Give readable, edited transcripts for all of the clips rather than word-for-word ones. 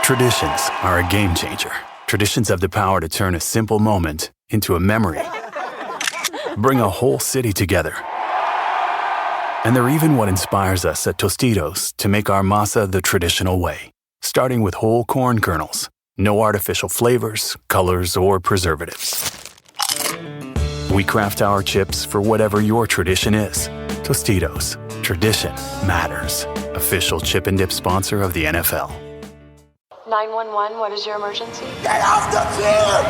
Traditions are a game changer. Traditions have the power to turn a simple moment into a memory. Bring a whole city together. And they're even what inspires us at Tostitos to make our masa the traditional way. Starting with whole corn kernels. No artificial flavors, colors, or preservatives. We craft our chips for whatever your tradition is. Tostitos. Tradition matters. Official chip and dip sponsor of the NFL. 911, what is your emergency? Get off the field!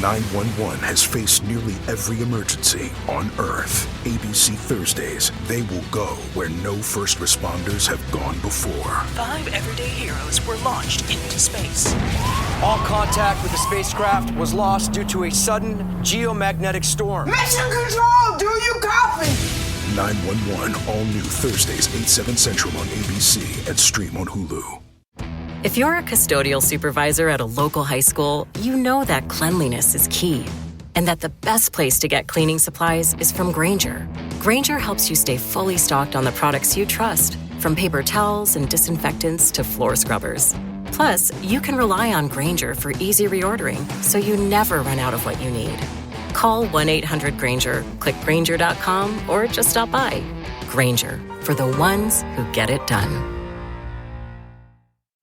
911 has faced nearly every emergency on Earth. ABC Thursdays, they will go where no first responders have gone before. 5 everyday heroes were launched into space. All contact with the spacecraft was lost due to a sudden geomagnetic storm. Mission Control, do you copy? 911, all new Thursdays, 8/7 Central on ABC and stream on Hulu. If you're a custodial supervisor at a local high school, you know that cleanliness is key and that the best place to get cleaning supplies is from Grainger. Grainger helps you stay fully stocked on the products you trust, from paper towels and disinfectants to floor scrubbers. Plus, you can rely on Grainger for easy reordering, so you never run out of what you need. Call 1-800-GRAINGER, click Grainger.com, or just stop by. Grainger, for the ones who get it done.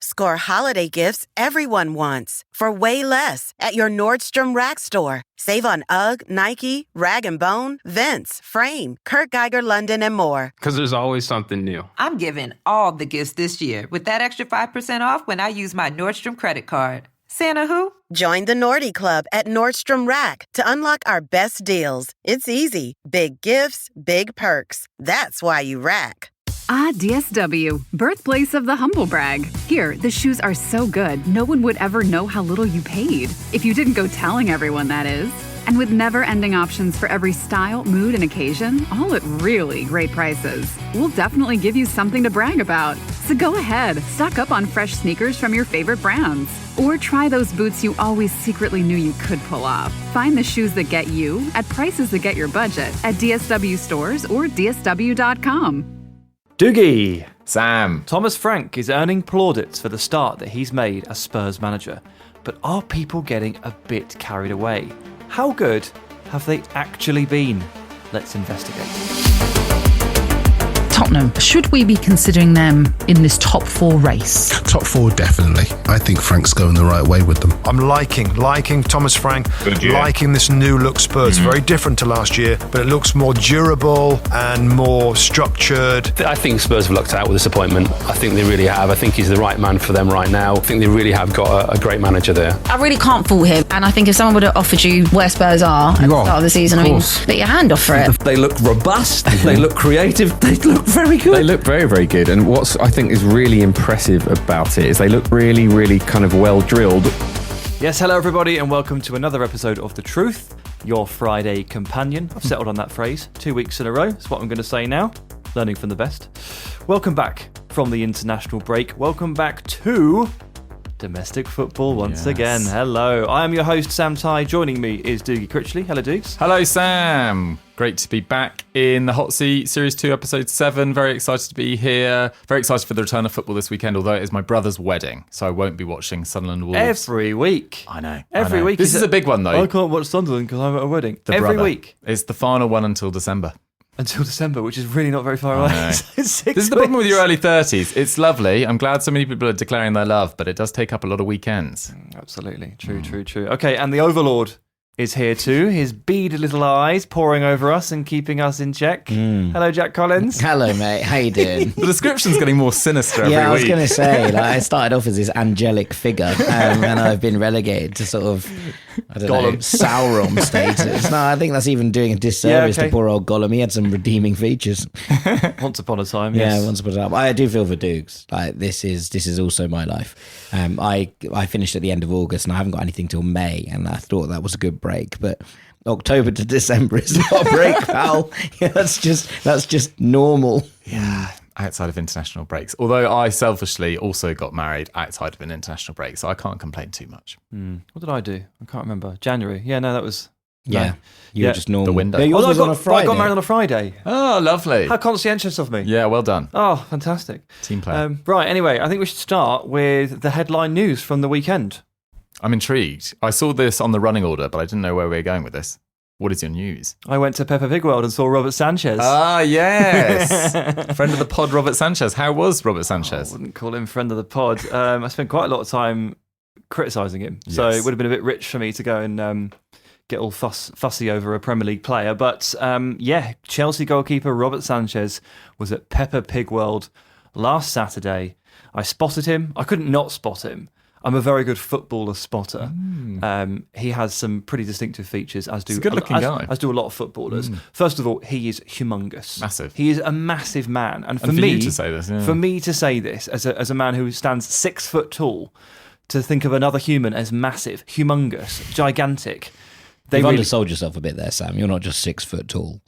Score holiday gifts everyone wants for way less at your Nordstrom Rack store. Save on UGG, Nike, Rag & Bone, Vince, Frame, Kurt Geiger London, and more. Because there's always something new. I'm giving all the gifts this year with that extra 5% off when I use my Nordstrom credit card. Santa who? Join the Nordy Club at Nordstrom Rack to unlock our best deals. It's easy. Big gifts, big perks. That's why you rack. Ah, DSW, birthplace of the humble brag. Here, the shoes are so good, no one would ever know how little you paid. If you didn't go telling everyone, that is. And with never-ending options for every style, mood, and occasion, all at really great prices. We'll definitely give you something to brag about. So go ahead, stock up on fresh sneakers from your favorite brands. Or try those boots you always secretly knew you could pull off. Find the shoes that get you at prices that get your budget at DSW stores or DSW.com. Dougie! Sam! Thomas Frank is earning plaudits for the start that he's made as Spurs manager. But are people getting a bit carried away? How good have they actually been? Let's investigate. Tottenham, should we be considering them in this top 4 race? Top 4, definitely. I think Frank's going the right way with them. I'm liking Thomas Frank, liking this new look Spurs. Very different to last year, but it looks more durable and more structured. I think Spurs have lucked out with this appointment. I think they really have. I think he's the right man for them right now. I think they really have got a great manager there. I really can't fault him, and I think if someone would have offered you where Spurs are at the start of the season, I mean, put your hand off for it. They look robust, they look creative, they look very good. They look very, very good. And what I think is really impressive about it is they look really, really kind of well drilled. Yes, hello everybody, and welcome to another episode of The Truth, your Friday companion. I've settled on that phrase 2 weeks in a row. That's what I'm going to say now. Learning from the best. Welcome back from the international break. Welcome back to domestic football once again. Hello, I am your host, Sam Tighe. Joining me is Dougie Critchley. Hello, Dukes. Hello, Sam. Great to be back in the Hot Seat, Series 2, Episode 7. Very excited to be here. Very excited for the return of football this weekend, although it is my brother's wedding, so I won't be watching Sunderland Wolves. Every week. I know. Every week. This is a big one, though. I can't watch Sunderland because I'm at a wedding. Every week. It's the final one until December. Until December, which is really not very far away. This is the problem with your early 30s. It's lovely. I'm glad so many people are declaring their love, but it does take up a lot of weekends. Absolutely. True. Okay, and the Overlord is here too. His beady little eyes poring over us and keeping us in check. Hello, Jack Collins. Hello, mate. How you doing? The description's getting more sinister every week. Yeah, I was going to say, I started off as this angelic figure, and I've been relegated to sort of, I don't know, Sauron status. No, I think that's even doing a disservice to poor old Gollum. He had some redeeming features. Once upon a time, yes. Yeah, once upon a time. I do feel for Dukes. Like, this is also my life. I finished at the end of August, and I haven't got anything till May, and I thought that was a good break, but October to December is not a break, pal. Yeah, that's just normal. Yeah, outside of international breaks. Although I selfishly also got married outside of an international break, so I can't complain too much. What did I do? I can't remember. January. Yeah, no, that was Yeah. No? You were just normal. The window. No, yours was on a Friday. I got married on a Friday. Oh, lovely. How conscientious of me. Yeah, well done. Oh, fantastic. Team player. Right, anyway, I think we should start with the headline news from the weekend. I'm intrigued. I saw this on the running order, but I didn't know where we were going with this. What is your news? I went to Peppa Pig World and saw Robert Sanchez. Ah, yes. Friend of the pod, Robert Sanchez. How was Robert Sanchez? I wouldn't call him friend of the pod. I spent quite a lot of time criticising him. Yes. So it would have been a bit rich for me to go and get all fussy over a Premier League player. But Chelsea goalkeeper Robert Sanchez was at Peppa Pig World last Saturday. I spotted him. I couldn't not spot him. I'm a very good footballer spotter. He has some pretty distinctive features, as do He's a good-looking guy. As do a lot of footballers. First of all, he is humongous, massive. He is a massive man, and for me you to say this, for me to say this as a man who stands 6 foot tall, to think of another human as massive, humongous, gigantic. You've undersold yourself a bit there, Sam. You're not just 6 foot tall.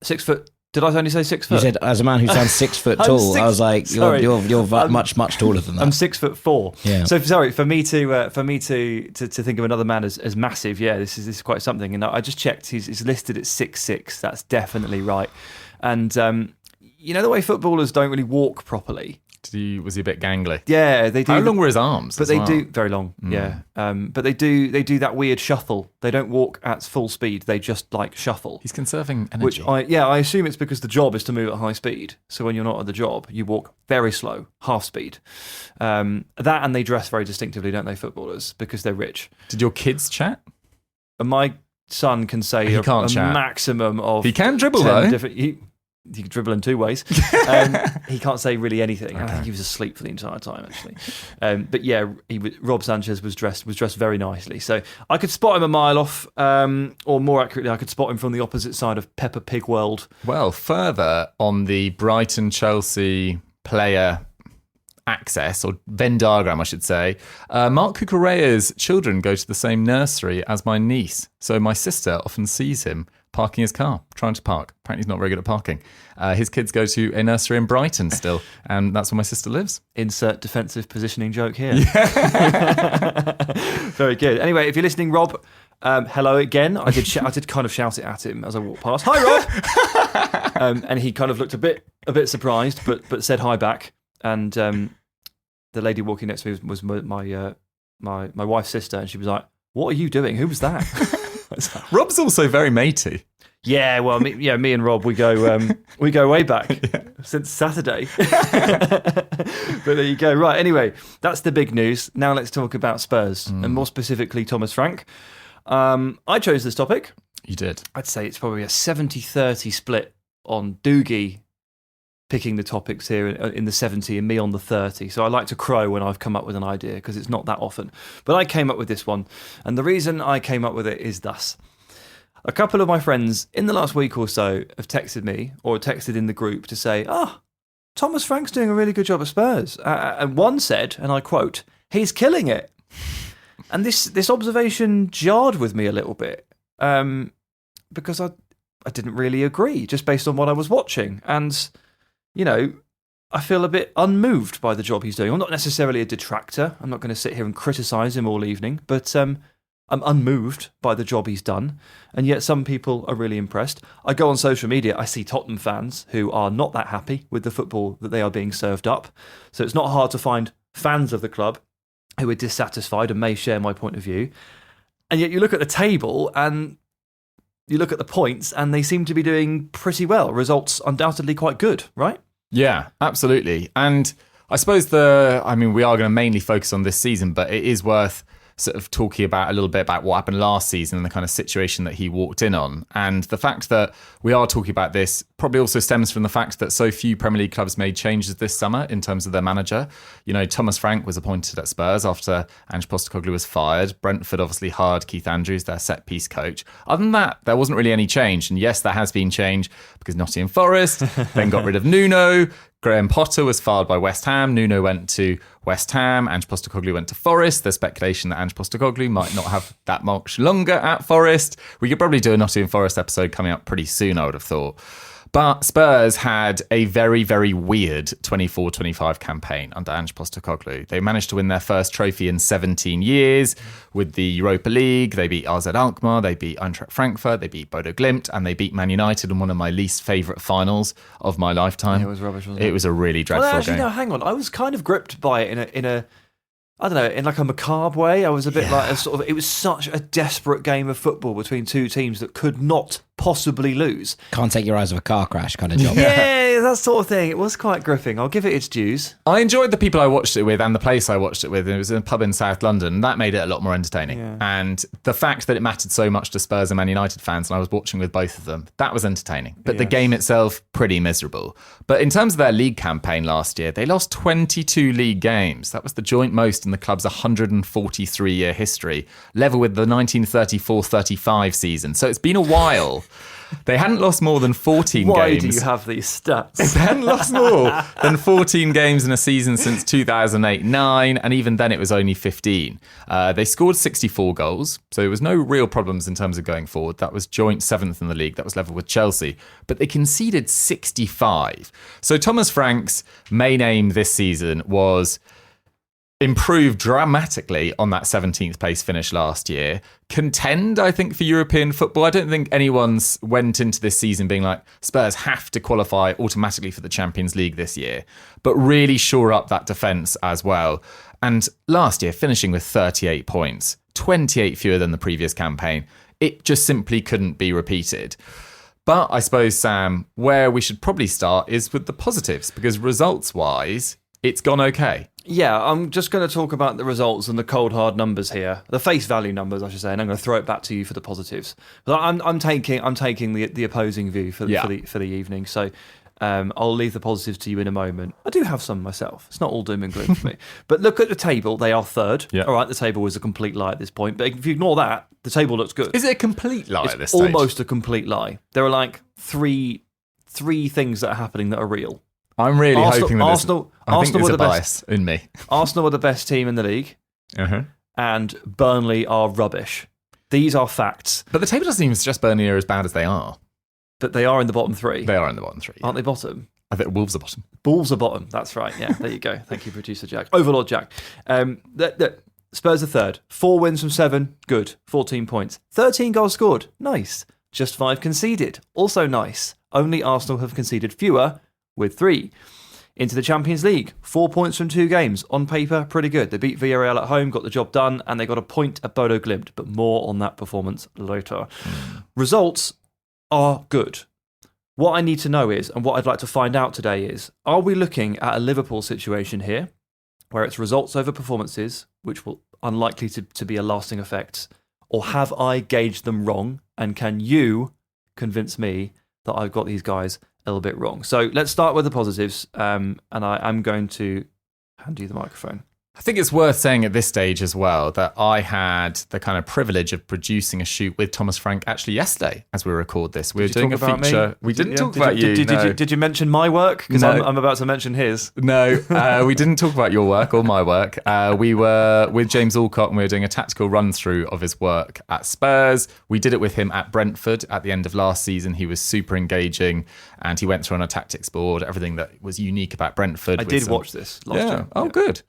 6 foot. Did I only say 6 foot? You said, as a man who stands 6 foot tall, I was like, you're much taller than that. I'm 6'4". Yeah. So sorry for me to think of another man as massive. Yeah, this is quite something. And I just checked. He's listed at 6'6". That's definitely right. And you know the way footballers don't really walk properly. Was he a bit gangly? Yeah, they do. How long were his arms? But they do very long. Yeah, but they do that weird shuffle. They don't walk at full speed. They just like shuffle. He's conserving energy. Which I assume it's because the job is to move at high speed. So when you're not at the job, you walk very slow, half speed. That and they dress very distinctively, don't they, footballers? Because they're rich. Did your kids chat? My son can say he can't chat. Maximum of. He can dribble 10 though. He can dribble in 2 ways. He can't say really anything. Okay. I think he was asleep for the entire time, actually. But yeah, Rob Sanchez was dressed very nicely. So I could spot him a mile off, or more accurately, I could spot him from the opposite side of Peppa Pig World. Well, further on the Brighton-Chelsea player access, or Venn diagram, I should say, Mark Cucurella's children go to the same nursery as my niece. So my sister often sees him parking his car, trying to park. Apparently he's not very good at parking. His kids go to a nursery in Brighton still, and that's where my sister lives. Insert defensive positioning joke here. Yeah. Very good. Anyway, if you're listening, Rob, hello again. I did kind of shout it at him as I walked past. Hi, Rob! And he kind of looked a bit surprised, but said hi back. And the lady walking next to me was my wife's sister, and she was like, "What are you doing? Who was that?" Rob's also very matey. Yeah, well, me and Rob, we go way back since Saturday. But there you go. Right, anyway, that's the big news. Now let's talk about Spurs, and more specifically Thomas Frank. I chose this topic. You did. I'd say it's probably a 70-30 split on Dougie picking the topics here in the 70 and me on the 30. So I like to crow when I've come up with an idea because it's not that often. But I came up with this one. And the reason I came up with it is thus. A couple of my friends in the last week or so have texted me or texted in the group to say, Thomas Frank's doing a really good job at Spurs. And one said, and I quote, "He's killing it." And this observation jarred with me a little bit because I didn't really agree just based on what I was watching. And I feel a bit unmoved by the job he's doing. I'm not necessarily a detractor. I'm not going to sit here and criticise him all evening, but I'm unmoved by the job he's done. And yet some people are really impressed. I go on social media, I see Tottenham fans who are not that happy with the football that they are being served up. So it's not hard to find fans of the club who are dissatisfied and may share my point of view. And yet you look at the table and you look at the points and they seem to be doing pretty well. Results undoubtedly quite good, right? Yeah, absolutely. And I suppose we are going to mainly focus on this season, but it is worth sort of talking about a little bit about what happened last season and the kind of situation that he walked in on. And the fact that we are talking about this probably also stems from the fact that so few Premier League clubs made changes this summer in terms of their manager. Thomas Frank was appointed at Spurs after Ange Postecoglou was fired. Brentford obviously hired Keith Andrews, their set-piece coach. Other than that, there wasn't really any change. And yes, there has been change because Nottingham Forest then got rid of Nuno. Graham Potter was fired by West Ham. Nuno went to West Ham. Ange Postecoglou went to Forest. There's speculation that Ange Postecoglou might not have that much longer at Forest. We could probably do a Nottingham Forest episode coming up pretty soon, I would have thought. But Spurs had a very, very weird 24-25 campaign under Ange Postecoglou. They managed to win their first trophy in 17 years with the Europa League. They beat AZ Alkmaar, they beat Eintracht Frankfurt, they beat Bodo Glimt, and they beat Man United in one of my least favourite finals of my lifetime. It was rubbish, wasn't it? It was a really dreadful game. No, hang on. I was kind of gripped by it in a I don't know, in like a macabre way. I was a bit like a sort of. It was such a desperate game of football between two teams that could not possibly lose. Can't take your eyes off a car crash kind of job. Yeah, that sort of thing. It was quite gripping. I'll give it its dues. I enjoyed the people I watched it with and the place I watched it with. It was in a pub in South London. That made it a lot more entertaining. Yeah. And the fact that it mattered so much to Spurs and Man United fans, and I was watching with both of them, that was entertaining. But the game itself, pretty miserable. But in terms of their league campaign last year, they lost 22 league games. That was the joint most in the club's 143-year history, level with the 1934-35 season. So it's been a while. They hadn't lost more than 14 games. Why do you have these stats? They hadn't lost more than 14 games in a season since 2008-09, and even then it was only 15. They scored 64 goals, so there was no real problems in terms of going forward. That was joint 7th in the league. That was level with Chelsea. But they conceded 65. So Thomas Frank's main aim this season was improved dramatically on that 17th place finish last year. Contend, I think, for European football. I don't think anyone's went into this season being like, Spurs have to qualify automatically for the Champions League this year, but really shore up that defence as well. And last year, finishing with 38 points, 28 fewer than the previous campaign, it just simply couldn't be repeated. But I suppose, Sam, where we should probably start is with the positives, because results-wise, it's gone okay. Yeah, I'm just going to talk about the results and the cold hard numbers here, the face value numbers, I should say, and I'm going to throw it back to you for the positives. But I'm taking the opposing view for the evening. So I'll leave the positives to you in a moment. I do have some myself. It's not all doom and gloom for me. But look at the table; they are third. Yeah. All right, the table is a complete lie at this point. But if you ignore that, the table looks good. Is it a complete lie at this stage? It's almost a complete lie. There are like three things that are happening that are real. I'm really hoping that Arsenal there's were a bias in me. Arsenal are the best team in the league, and Burnley are rubbish. These are facts. But the table doesn't even suggest Burnley are as bad as they are. But they are in the bottom three. They are in the bottom three. Aren't they bottom? I think Wolves are bottom. Wolves are bottom. That's right. Yeah, there you go. Thank you, producer Jack. Overlord Jack. Spurs are third. 4 wins from 7. Good. 14 points. 13 goals scored. Nice. Just 5 conceded. Also nice. Only Arsenal have conceded fewer, with 3. Into the Champions League, 4 points from 2 games. On paper, pretty good. They beat Villarreal at home, got the job done, and they got a point at Bodo Glimt, but more on that performance later. Results are good. What I need to know is, and what I'd like to find out today is, are we looking at a Liverpool situation here, where it's results over performances, which will unlikely to be a lasting effect, or have I gauged them wrong, and can you convince me that I've got these guys a little bit wrong? So let's start with the positives, and I'm going to hand you the microphone. I think it's worth saying at this stage as well that I had the kind of privilege of producing a shoot with Thomas Frank actually yesterday as we record this. We were doing a feature. We didn't talk about you. Did you mention my work? Because I'm about to mention his. No, we didn't talk about your work or my work. We were with James Alcott and we were doing a tactical run through of his work at Spurs. We did it with him at Brentford at the end of last season. He was super engaging and he went through on a tactics board, everything that was unique about Brentford. I did watch this last year. Oh, good.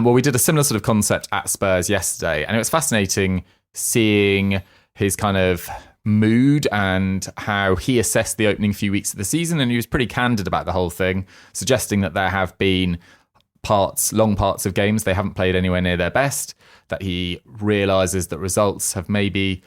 Well, we did a similar sort of concept at Spurs yesterday, and it was fascinating seeing his kind of mood and how he assessed the opening few weeks of the season, and he was pretty candid about the whole thing, suggesting that there have been long parts of games they haven't played anywhere near their best, that he realises that results have maybe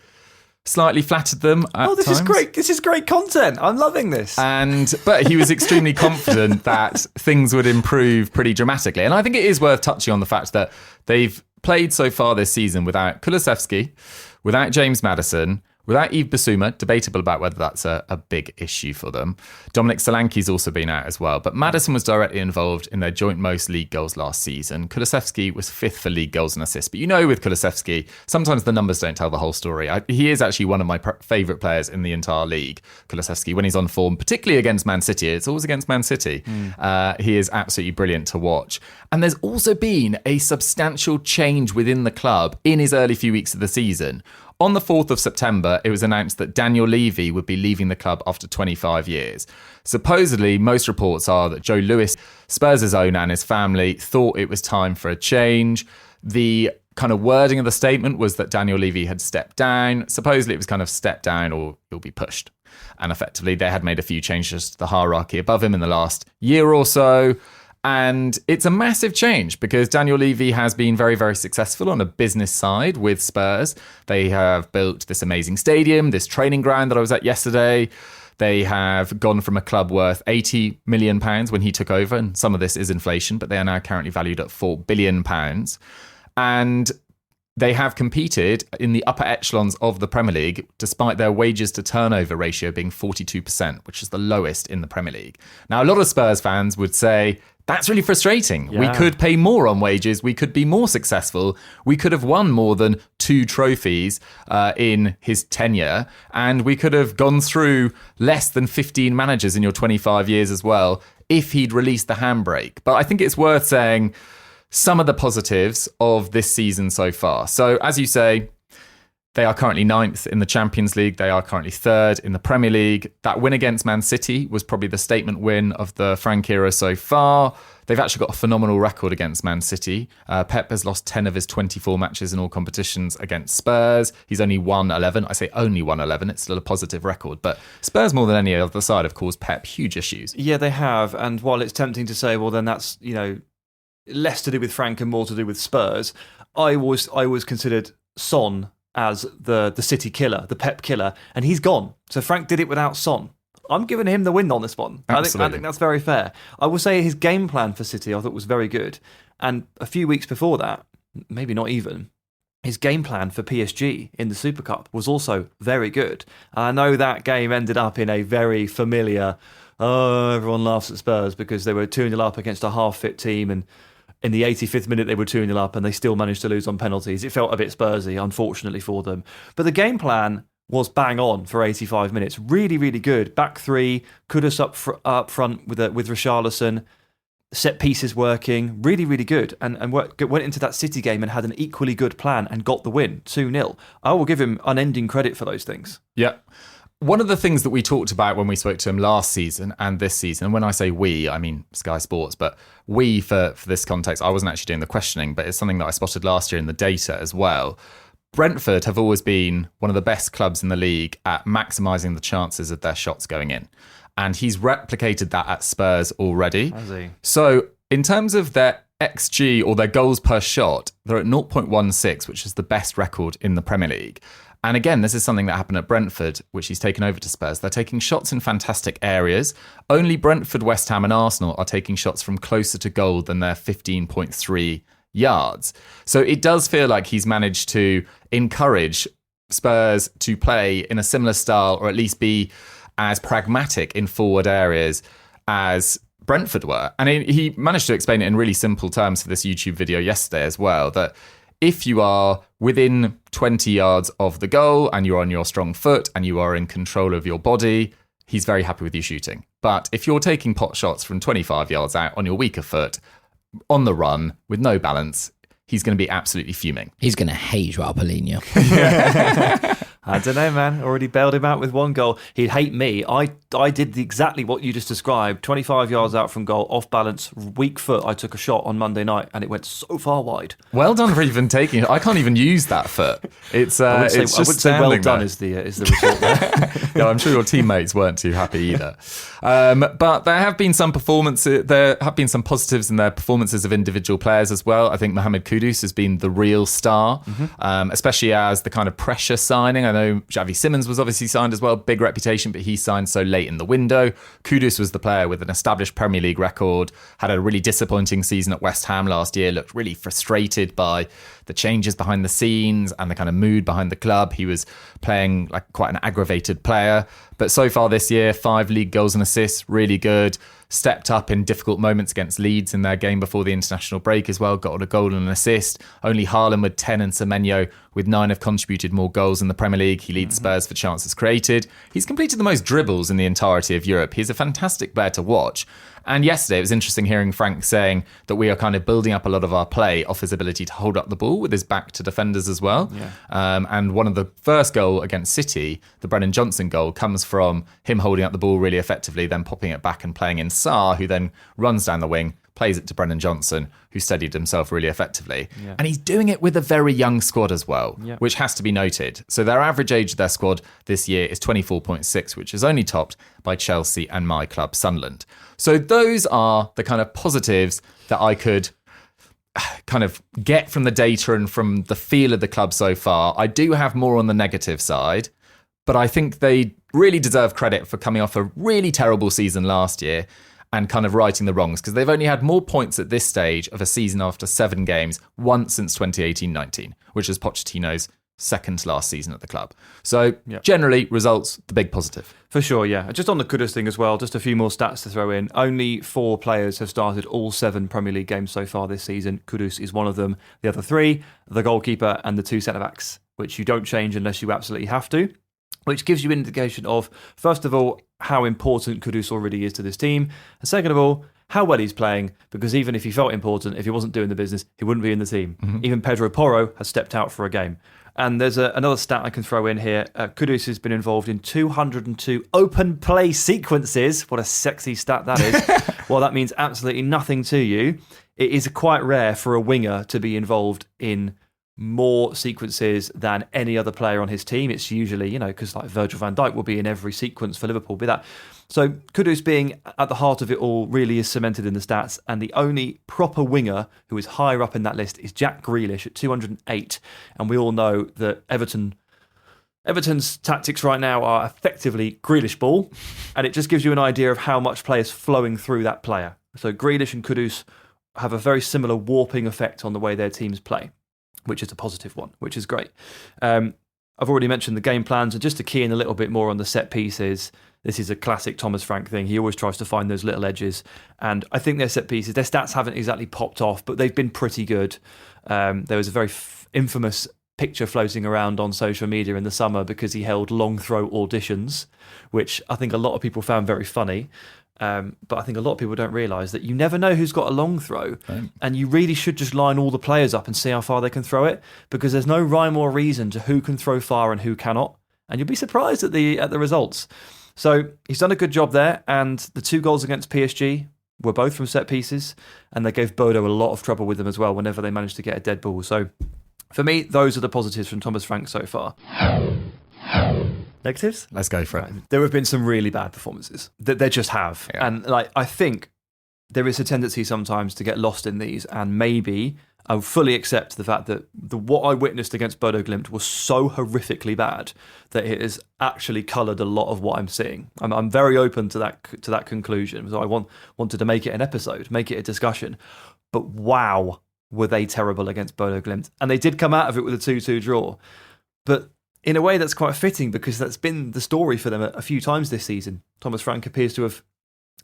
slightly flattered them at this times. is great. This is great content. I'm loving this. But he was extremely confident that things would improve pretty dramatically. And I think it is worth touching on the fact that they've played so far this season without Kulusevski, without James Maddison, without Yves Bissouma, debatable about whether that's a big issue for them. Dominic Solanke's also been out as well. But Maddison was directly involved in their joint most league goals last season. Kulusevski was 5th for league goals and assists. But you know with Kulusevski, sometimes the numbers don't tell the whole story. He is actually one of my favourite players in the entire league, Kulusevski, when he's on form, particularly against Man City. It's always against Man City. He is absolutely brilliant to watch. And there's also been a substantial change within the club in his early few weeks of the season. On the 4th of September, it was announced that Daniel Levy would be leaving the club after 25 years. Supposedly, most reports are that Joe Lewis, Spurs' owner, and his family thought it was time for a change. The kind of wording of the statement was that Daniel Levy had stepped down. Supposedly, it was kind of step down or he'll be pushed. And effectively, they had made a few changes to the hierarchy above him in the last year or so. And it's a massive change because Daniel Levy has been very, very successful on a business side with Spurs. They have built this amazing stadium, this training ground that I was at yesterday. They have gone from a club worth £80 million when he took over, and some of this is inflation, but they are now currently valued at £4 billion. And they have competed in the upper echelons of the Premier League, despite their wages to turnover ratio being 42%, which is the lowest in the Premier League. Now, a lot of Spurs fans would say, that's really frustrating. Yeah. We could pay more on wages. We could be more successful. We could have won more than 2 trophies in his tenure. And we could have gone through less than 15 managers in your 25 years as well if he'd released the handbrake. But I think it's worth saying some of the positives of this season so far. So, as you say, they are currently 9th in the Champions League. They are currently 3rd in the Premier League. That win against Man City was probably the statement win of the Frank era so far. They've actually got a phenomenal record against Man City. Pep has lost 10 of his 24 matches in all competitions against Spurs. He's only won 11. I say only won 11. It's still a positive record. But Spurs, more than any other side, have caused Pep huge issues. Yeah, they have. And while it's tempting to say, well, then that's, less to do with Frank and more to do with Spurs, I always considered Son as the City killer, the Pep killer, and he's gone. So Frank did it without Son. I'm giving him the win on this one. I think that's very fair. I will say his game plan for City I thought was very good. And a few weeks before that, maybe not even, his game plan for PSG in the Super Cup was also very good. I know that game ended up in a very familiar, everyone laughs at Spurs because they were 2-0 up against a half-fit team, and in the 85th minute, they were 2-0 up and they still managed to lose on penalties. It felt a bit Spursy, unfortunately for them. But the game plan was bang on for 85 minutes. Really, really good. Back three, Kudus up front with Richarlison. Set pieces working. Really, really good. And went into that City game and had an equally good plan and got the win, 2-0. I will give him unending credit for those things. Yeah. One of the things that we talked about when we spoke to him last season and this season, and when I say we, I mean Sky Sports, but we, for this context, I wasn't actually doing the questioning, but it's something that I spotted last year in the data as well. Brentford have always been one of the best clubs in the league at maximising the chances of their shots going in. And he's replicated that at Spurs already. Has he? So in terms of their XG or their goals per shot, they're at 0.16, which is the best record in the Premier League. And again, this is something that happened at Brentford, which he's taken over to Spurs. They're taking shots in fantastic areas. Only Brentford, West Ham and Arsenal are taking shots from closer to goal than their 15.3 yards. So it does feel like he's managed to encourage Spurs to play in a similar style, or at least be as pragmatic in forward areas as Brentford were. And he managed to explain it in really simple terms for this YouTube video yesterday as well, that if you are within 20 yards of the goal and you're on your strong foot and you are in control of your body, he's very happy with you shooting. But if you're taking pot shots from 25 yards out on your weaker foot, on the run, with no balance, he's going to be absolutely fuming. He's going to hate Joao Paulinho. I don't know, man. Already bailed him out with one goal. He'd hate me. I did exactly what you just described. 25 yards out from goal, off balance, weak foot. I took a shot on Monday night and it went so far wide. Well done for even taking it. I can't even use that foot. It's I would say well done is the result there. No, I'm sure your teammates weren't too happy either. But there have been some performances. There have been some positives in their performances of individual players as well. I think Mohamed Kudus has been the real star, especially as the kind of pressure signing. I know Xavi Simons was obviously signed as well, big reputation, but he signed so late in the window. Kudus was the player with an established Premier League record, had a really disappointing season at West Ham last year, looked really frustrated by the changes behind the scenes and the kind of mood behind the club. He was playing like quite an aggravated player. But so far this year, 5 league goals and assists, really good. Stepped up in difficult moments against Leeds in their game before the international break as well. Got a goal and an assist. Only Haaland with 10 and Semenyo with 9 have contributed more goals in the Premier League. He leads Spurs for chances created. He's completed the most dribbles in the entirety of Europe. He's a fantastic player to watch. And yesterday, it was interesting hearing Frank saying that we are kind of building up a lot of our play off his ability to hold up the ball with his back to defenders as well. Yeah. And one of the first goal against City, the Brennan Johnson goal, comes from him holding up the ball really effectively, then popping it back and playing in Sarr, who then runs down the wing, plays it to Brennan Johnson, who steadied himself really effectively. Yeah. And he's doing it with a very young squad as well, Yeah. which has to be noted. So their average age of their squad this year is 24.6, which is only topped by Chelsea and my club, Sunderland. So those are the kind of positives that I could kind of get from the data and from the feel of the club so far. I do have more on the negative side, but I think they really deserve credit for coming off a really terrible season last year and kind of righting the wrongs, because they've only had more points at this stage of a season after 7 games once since 2018-19, which is Pochettino's second to last season at the club. So generally, results, the big positive. For sure, yeah. Just on the Kudus thing as well, just a few more stats to throw in. Only 4 players have started all 7 Premier League games so far this season. Kudus is one of them. The other 3, the goalkeeper and the 2 centre-backs, which you don't change unless you absolutely have to, which gives you an indication of, first of all, how important Kudus already is to this team, and second of all, how well he's playing, because even if he felt important, if he wasn't doing the business, he wouldn't be in the team. Mm-hmm. Even Pedro Porro has stepped out for a game. And there's another stat I can throw in here. Kudus has been involved in 202 open play sequences. What a sexy stat that is. Well, that means absolutely nothing to you. It is quite rare for a winger to be involved in more sequences than any other player on his team. It's usually, because like Virgil van Dijk will be in every sequence for Liverpool, be that. So Kudus being at the heart of it all really is cemented in the stats, and the only proper winger who is higher up in that list is Jack Grealish at 208, and we all know that Everton's tactics right now are effectively Grealish ball, and it just gives you an idea of how much play is flowing through that player. So Grealish and Kudus have a very similar warping effect on the way their teams play, which is a positive one, which is great. I've already mentioned the game plans, and just to key in a little bit more on the set pieces, this is a classic Thomas Frank thing. He always tries to find those little edges, and I think their set pieces, their stats haven't exactly popped off, but they've been pretty good. There was a very infamous picture floating around on social media in the summer because he held long throw auditions, which I think a lot of people found very funny. But I think a lot of people don't realise that you never know who's got a long throw, and you really should just line all the players up and see how far they can throw it, because there's no rhyme or reason to who can throw far and who cannot, and you'll be surprised at the results. So he's done a good job there, and the 2 goals against PSG were both from set pieces, and they gave Bodo a lot of trouble with them as well whenever they managed to get a dead ball. So for me, those are the positives from Thomas Frank so far. Negatives? Let's go for it. There have been some really bad performances. There just have. Yeah. And I think there is a tendency sometimes to get lost in these, and maybe I fully accept the fact that what I witnessed against Bodo Glimt was so horrifically bad that it has actually coloured a lot of what I'm seeing. I'm very open to that conclusion. So I wanted to make it an episode, make it a discussion. But wow, were they terrible against Bodo Glimt. And they did come out of it with a 2-2 draw. But in a way, that's quite fitting, because that's been the story for them a few times this season. Thomas Frank appears to have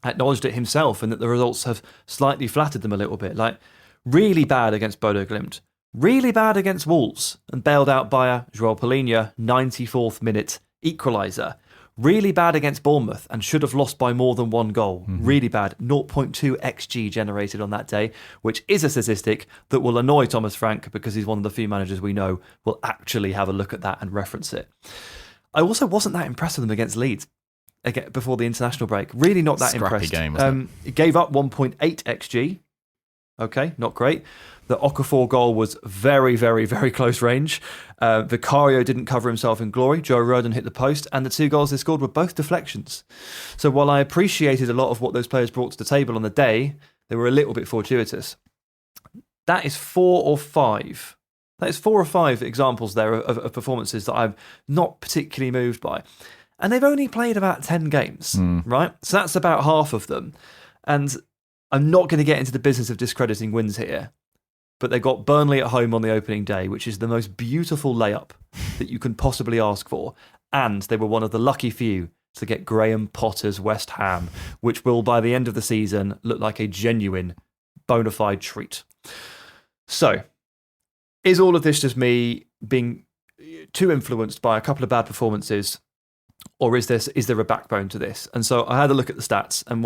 acknowledged it himself, and that the results have slightly flattered them a little bit. Like, really bad against Bodo Glimt, really bad against Wolves, and bailed out by a João Palhinha 94th minute equaliser. Really bad against Bournemouth, and should have lost by more than 1 goal. Mm-hmm. Really bad. 0.2 XG generated on that day, which is a statistic that will annoy Thomas Frank, because he's one of the few managers we know will actually have a look at that and reference it. I also wasn't that impressed with them against Leeds before the international break. Really not that Scrappy impressed. Game, wasn't it? It gave up 1.8 XG. Okay, not great. The Okafor goal was very, very, very close range. Vicario didn't cover himself in glory. Joe Rodon hit the post, and the 2 goals they scored were both deflections. So while I appreciated a lot of what those players brought to the table on the day, they were a little bit fortuitous. That is 4 or 5. That is 4 or 5 examples there of performances that I'm not particularly moved by. And they've only played about 10 games, right? So that's about half of them. And I'm not going to get into the business of discrediting wins here, but they got Burnley at home on the opening day, which is the most beautiful layup that you can possibly ask for. And they were one of the lucky few to get Graham Potter's West Ham, which will, by the end of the season, look like a genuine, bona fide treat. So, is all of this just me being too influenced by a couple of bad performances, or is there a backbone to this? And so I had a look at the stats, and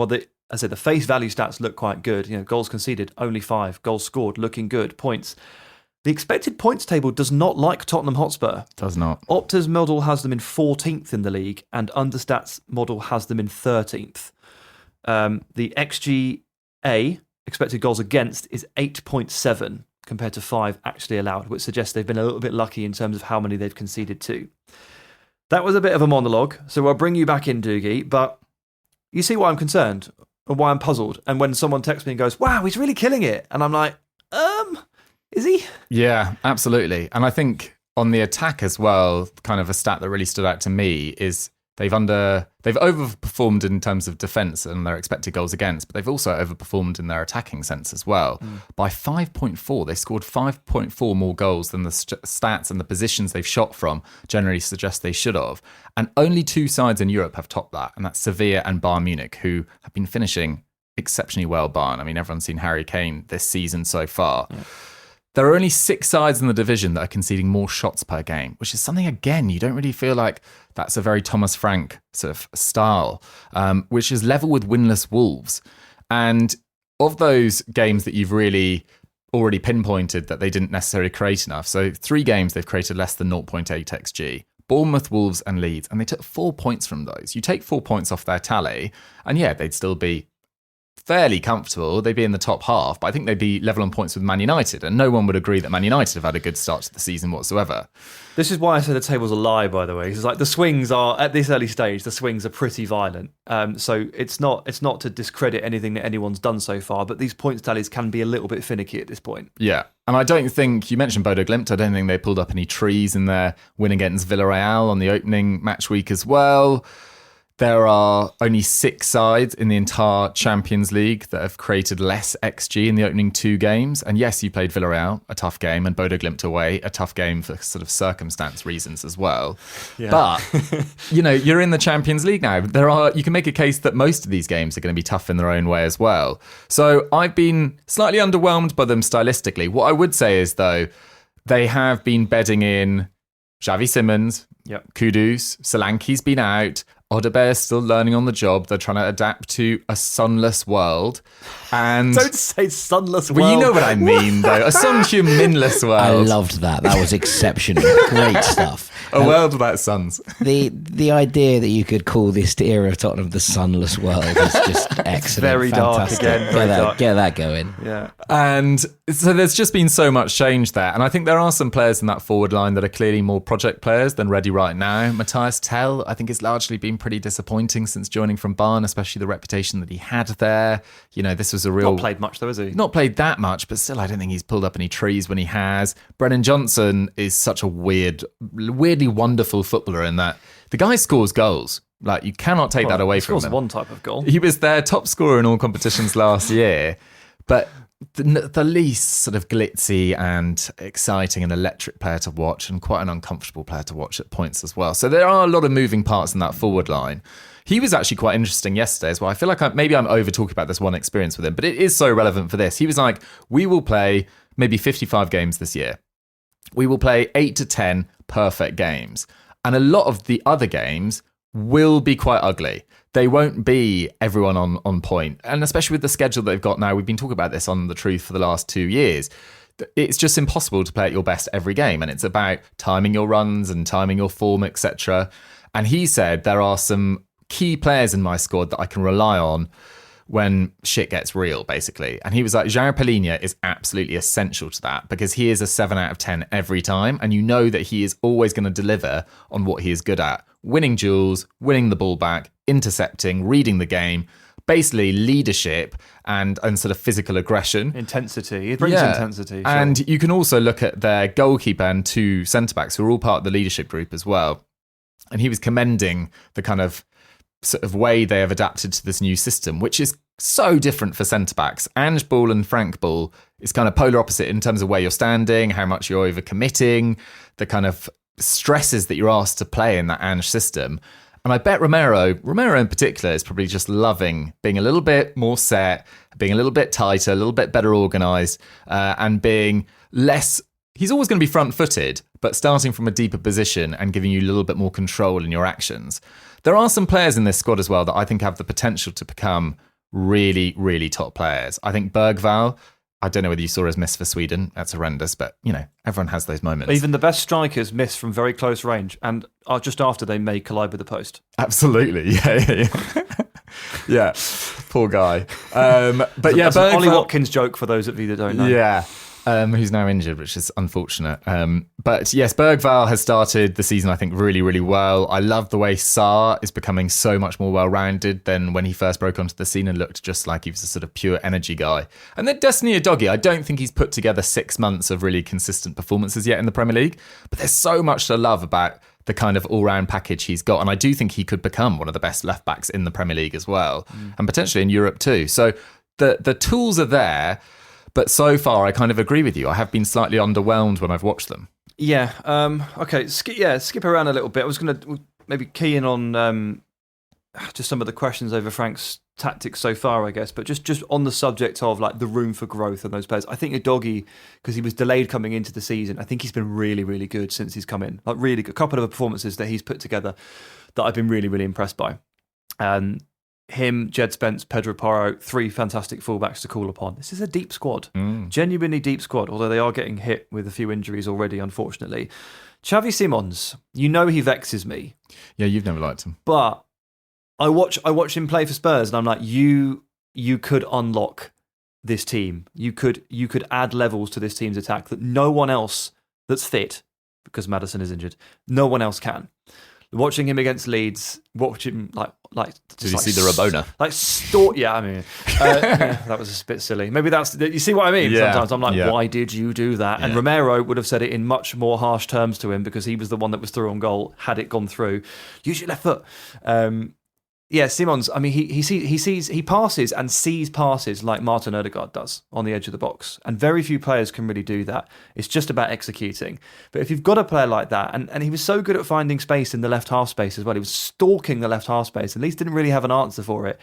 as I said, the face value stats look quite good. Goals conceded, only 5. Goals scored, looking good. Points. The expected points table does not like Tottenham Hotspur. Does not. Opta's model has them in 14th in the league, and Understat's model has them in 13th. The XGA, expected goals against, is 8.7 compared to 5 actually allowed, which suggests they've been a little bit lucky in terms of how many they've conceded to. That was a bit of a monologue, so I'll bring you back in, Dougie, but you see why I'm concerned and why I'm puzzled. And when someone texts me and goes, wow, he's really killing it, and I'm like, is he? Yeah, absolutely. And I think on the attack as well, kind of a stat that really stood out to me is they've overperformed in terms of defence and their expected goals against, but they've also overperformed in their attacking sense as well. By 5.4, they scored 5.4 more goals than the stats and the positions they've shot from generally suggest they should have. And only 2 sides in Europe have topped that, and that's Sevilla and Bayern Munich, who have been finishing exceptionally well. Bayern, I mean, everyone's seen Harry Kane this season so far. Yeah. There are only 6 sides in the division that are conceding more shots per game, which is something, again, you don't really feel like that's a very Thomas Frank sort of style, which is level with winless Wolves. And of those games that you've really already pinpointed that they didn't necessarily create enough, so 3 games they've created less than 0.8 XG, Bournemouth, Wolves and Leeds, and they took 4 points from those. You take 4 points off their tally, and yeah, they'd still be fairly comfortable. They'd be in the top half, but I think they'd be level on points with Man United, and no one would agree that Man United have had a good start to the season whatsoever. This is why I say the table's a lie, by the way. It's like the swings are, at this early stage, the swings are pretty violent. So it's not to discredit anything that anyone's done so far, but these points tallies can be a little bit finicky at this point. Yeah, and I don't think, you mentioned Bodo Glimt, I don't think they pulled up any trees in their win against Villarreal on the opening match week as well. There are only 6 sides in the entire Champions League that have created less XG in the opening 2 games. And yes, you played Villarreal, a tough game, and Bodo Glimt away, a tough game for sort of circumstance reasons as well. Yeah. But, you're in the Champions League now. You can make a case that most of these games are going to be tough in their own way as well. So I've been slightly underwhelmed by them stylistically. What I would say is, though, they have been bedding in Xavi Simons, Kudus, Solanke's been out, Odebear's still learning on the job. They're trying to adapt to a sunless world. And don't say sunless world. Well, you know what I mean, though. A sun-humanless world. I loved that. That was exceptional. Great stuff. A world without suns. The idea that you could call this era of Tottenham the sunless world is just excellent. It's very fantastic. Dark again. Get that going. Yeah. And so there's just been so much change there. And I think there are some players in that forward line that are clearly more project players than ready right now. Matthias Tell, I think, has largely been pretty disappointing since joining from Bayern, especially the reputation that he had there. This was a real... Not played much though, has he? Not played that much, but still I don't think he's pulled up any trees when he has. Brennan Johnson is such a weirdly wonderful footballer in that the guy scores goals. Like, you cannot take that away from him. He scores one type of goal. He was their top scorer in all competitions last year, but the least sort of glitzy and exciting and electric player to watch, and quite an uncomfortable player to watch at points as well. So there are a lot of moving parts in that forward line. He was actually quite interesting yesterday as well. I feel like maybe I'm over talking about this one experience with him, but it is so relevant for this. He was like, we will play maybe 55 games this year. We will play 8 to 10 perfect games. And a lot of the other games will be quite ugly. They won't be everyone on point. And especially with the schedule they've got now, we've been talking about this on The Truth for the last 2 years. It's just impossible to play at your best every game. And it's about timing your runs and timing your form, etc. And he said, there are some key players in my squad that I can rely on when shit gets real, basically. And he was like, João Palhinha is absolutely essential to that, because he is a 7 out of 10 every time. And you know that he is always going to deliver on what he is good at. Winning duels, winning the ball back, intercepting, reading the game, basically leadership and sort of physical aggression. Intensity. It brings intensity. Sure. And you can also look at their goalkeeper and 2 centre-backs who are all part of the leadership group as well. And he was commending the kind of sort of way they have adapted to this new system, which is so different for centre-backs. Ange Ball and Frank Ball is kind of polar opposite in terms of where you're standing, how much you're over-committing, the kind of stresses that you're asked to play in that Ange system. And I bet Romero in particular is probably just loving being a little bit more set, being a little bit tighter, a little bit better organised, and being less... He's always going to be front-footed, but starting from a deeper position and giving you a little bit more control in your actions. There are some players in this squad as well that I think have the potential to become really, really top players. I think Bergvall, I don't know whether you saw his miss for Sweden. That's horrendous, but, everyone has those moments. Even the best strikers miss from very close range and are just after they may collide with the post. Absolutely, yeah. Yeah, poor guy. But that's an Ollie Watkins joke for those of you that don't know. Yeah. Who's now injured, which is unfortunate. But yes, Bergvall has started the season, I think, really, really well. I love the way Sarr is becoming so much more well-rounded than when he first broke onto the scene and looked just like he was a sort of pure energy guy. And then Destiny Dougie, I don't think he's put together 6 months of really consistent performances yet in the Premier League, but there's so much to love about the kind of all-round package he's got. And I do think he could become one of the best left-backs in the Premier League as well, and potentially in Europe too. So the tools are there. But so far, I kind of agree with you. I have been slightly underwhelmed when I've watched them. Yeah. Okay. Skip around a little bit. I was going to maybe key in on just some of the questions over Frank's tactics so far, I guess. But just on the subject of like the room for growth and those players, I think Dougie, because he was delayed coming into the season, I think he's been really, really good since he's come in. Like really good. A couple of performances that he's put together that I've been really, really impressed by. Him, Jed Spence, Pedro Porro, 3 fantastic fullbacks to call upon. This is a deep squad, genuinely deep squad, although they are getting hit with a few injuries already, unfortunately. Xavi Simons, he vexes me. Yeah, you've never liked him. But I watch him play for Spurs, and I'm like, you could unlock this team. You could add levels to this team's attack that no one else that's fit, because Maddison is injured, no one else can. Watching him against Leeds, watching like. Did you see the Rabona? That was a bit silly. Maybe that's you see what I mean. Yeah, sometimes I'm like, why did you do that? And Romero would have said it in much more harsh terms to him because he was the one that was through on goal. Had it gone through, use your left foot. Simons. I mean, he passes and sees passes like Martin Odegaard does on the edge of the box, and very few players can really do that. It's just about executing. But if you've got a player like that, and he was so good at finding space in the left half space as well, he was stalking the left half space, and Leeds didn't really have an answer for it.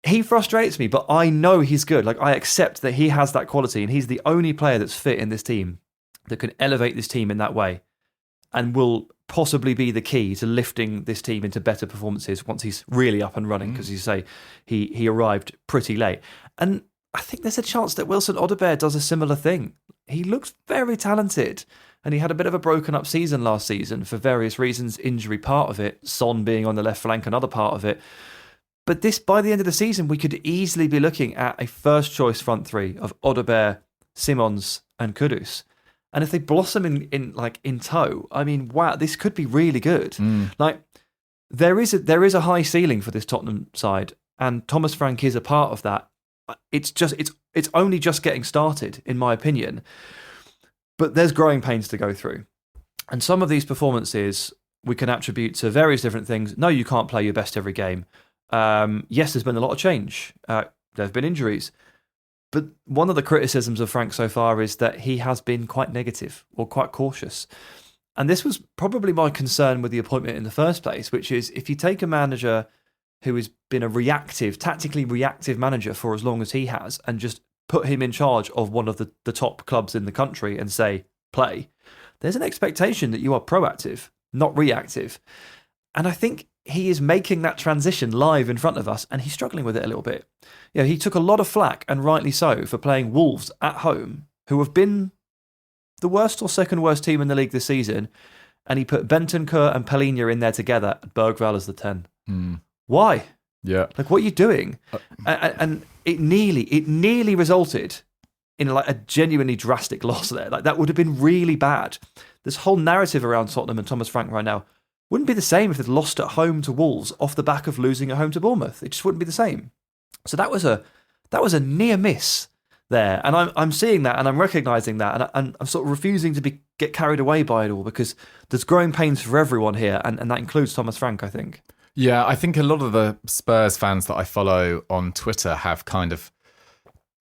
He frustrates me, but I know he's good. Like I accept that he has that quality, and he's the only player that's fit in this team that can elevate this team in that way, and will possibly be the key to lifting this team into better performances once he's really up and running, because you say he arrived pretty late. And I think there's a chance that Wilson Odobert does a similar thing. He looks very talented, and he had a bit of a broken up season last season for various reasons, injury part of it, Son being on the left flank another part of it. But by the end of the season, we could easily be looking at a first choice front three of Odobert, Simons and Kudus. And if they blossom in tow, I mean, wow, this could be really good. Like there is a high ceiling for this Tottenham side, and Thomas Frank is a part of that. It's only just getting started, in my opinion. But there's growing pains to go through, and some of these performances we can attribute to various different things. No, you can't play your best every game. Yes, there's been a lot of change. There have been injuries. But one of the criticisms of Frank so far is that he has been quite negative or quite cautious. And this was probably my concern with the appointment in the first place, which is if you take a manager who has been a tactically reactive manager for as long as he has, and just put him in charge of one of the top clubs in the country and say, play, there's an expectation that you are proactive, not reactive. And I think he is making that transition live in front of us, and he's struggling with it a little bit. He took a lot of flack, and rightly so, for playing Wolves at home, who have been the worst or second worst team in the league this season, and he put Bentancur and Palhinha in there together, and Bergvall as the 10. Why? Yeah. Like, what are you doing? And it nearly resulted in like a genuinely drastic loss there. Like, that would have been really bad. This whole narrative around Tottenham and Thomas Frank right now wouldn't be the same if they'd lost at home to Wolves off the back of losing at home to Bournemouth. It just wouldn't be the same. So that was a near miss there, and I'm seeing that, and I'm recognising that, and I'm sort of refusing to get carried away by it all, because there's growing pains for everyone here, and that includes Thomas Frank, I think. Yeah, I think a lot of the Spurs fans that I follow on Twitter have kind of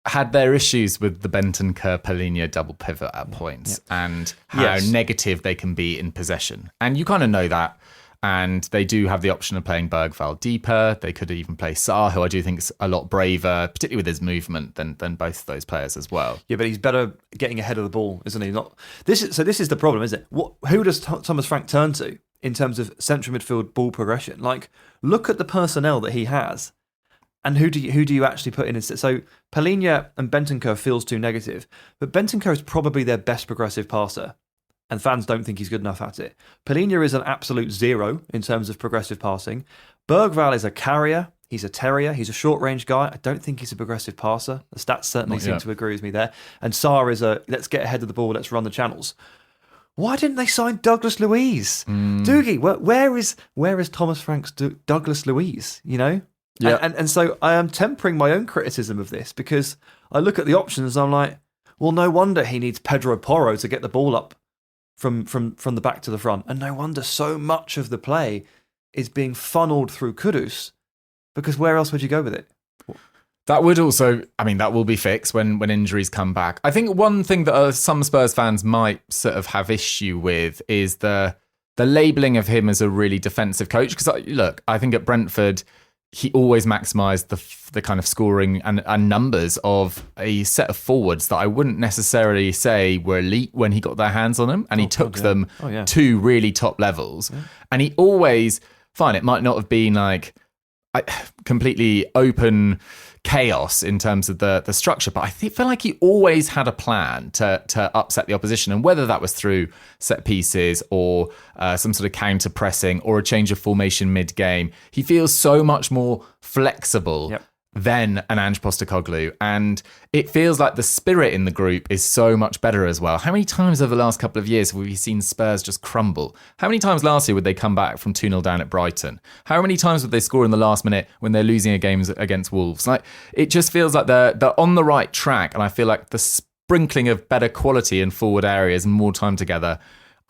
had their issues with the Bentancur Palhinha double pivot at points, and how negative they can be in possession, and you kind of know that. And they do have the option of playing Bergvall deeper. They could even play Sarr, who I do think is a lot braver, particularly with his movement, than both of those players as well. Yeah, but he's better getting ahead of the ball, isn't he? This is the problem, isn't it? Who does Thomas Frank turn to in terms of central midfield ball progression? Like, look at the personnel that he has, And who do you actually put in instead? So Palhinha and Bentancur feels too negative, but Bentancur is probably their best progressive passer, and fans don't think he's good enough at it. Palhinha is an absolute zero in terms of progressive passing. Bergvall is a carrier. He's a terrier. He's a short-range guy. I don't think he's a progressive passer. The stats certainly seem to agree with me there. And Sarr is a let's get ahead of the ball, let's run the channels. Why didn't they sign Douglas Luiz? Dougie, where is Thomas Frank's Douglas Luiz? You know? Yeah. And so I am tempering my own criticism of this because I look at the options and I'm like, well, no wonder he needs Pedro Porro to get the ball up from the back to the front. And no wonder so much of the play is being funneled through Kudus, because where else would you go with it? That would also, that will be fixed when injuries come back. I think one thing that some Spurs fans might sort of have issue with is the labelling of him as a really defensive coach. Because look, I think at Brentford, he always maximised the kind of scoring and numbers of a set of forwards that I wouldn't necessarily say were elite when he got their hands on them. And he took them to really top levels. Yeah. And he always, fine, it might not have been like completely open chaos in terms of the structure, but I feel like he always had a plan to upset the opposition, and whether that was through set pieces or some sort of counter pressing or a change of formation mid-game, he feels so much more flexible than an Ange Postecoglou, and it feels like the spirit in the group is so much better as well. How many times over the last couple of years have we seen Spurs just crumble? How many times last year would they come back from 2-0 down at Brighton? How many times would they score in the last minute when they're losing a game against Wolves? Like, it just feels like they're on the right track, and I feel like the sprinkling of better quality in forward areas and more time together,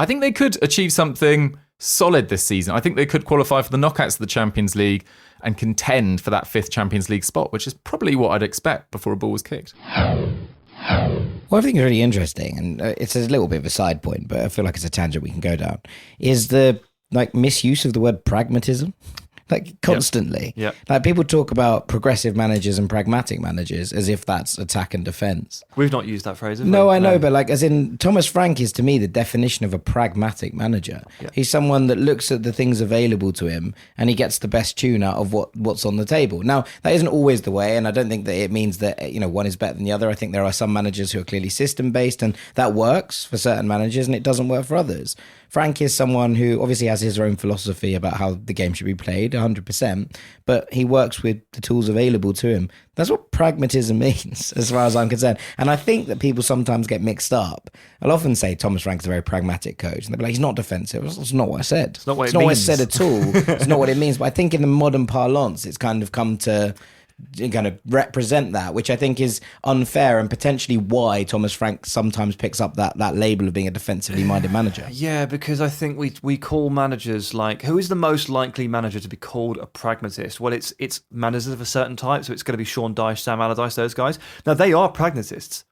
I think they could achieve something solid this season. I think they could qualify for the knockouts of the Champions League and contend for that 5th Champions League spot, which is probably what I'd expect before a ball was kicked. What I think is really interesting, and it's a little bit of a side point, but I feel like it's a tangent we can go down, is the misuse of the word pragmatism. Constantly. Yeah. People talk about progressive managers and pragmatic managers as if that's attack and defence. We've not used that phrase, have No, we? I know, but as in Thomas Frank is to me the definition of a pragmatic manager. Yeah. He's someone that looks at the things available to him and he gets the best tune out of what's on the table. Now, that isn't always the way, and I don't think that it means that one is better than the other. I think there are some managers who are clearly system based, and that works for certain managers and it doesn't work for others. Frank is someone who obviously has his own philosophy about how the game should be played, 100%, but he works with the tools available to him. That's what pragmatism means, as far as I'm concerned. And I think that people sometimes get mixed up. I'll often say Thomas Frank's a very pragmatic coach, and they'll be like, he's not defensive. That's not what I said. It's not what I said at all. It's not what it means. But I think in the modern parlance, it's kind of come to kind of represent that, which I think is unfair and potentially why Thomas Frank sometimes picks up that label of being a defensively minded manager. Yeah, because I think we call managers who is the most likely manager to be called a pragmatist? Well, it's managers of a certain type, so it's going to be Sean Dyche, Sam Allardyce, those guys. Now, they are pragmatists.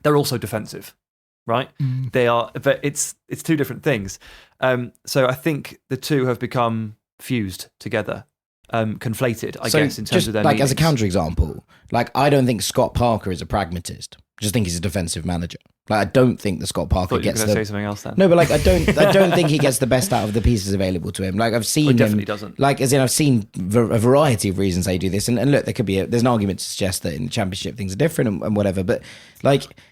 They're also defensive, right? They are, but it's two different things. So I think the two have become fused together. Conflated, I guess, in terms of their meanings. As a counterexample, I don't think Scott Parker is a pragmatist. I just think he's a defensive manager. I don't think that Scott Parker gets. You were going to say something else then. No, but I don't think he gets the best out of the pieces available to him. I've seen him. Definitely doesn't. I've seen a variety of reasons they do this, and look, there's an argument to suggest that in the Championship things are different and whatever. But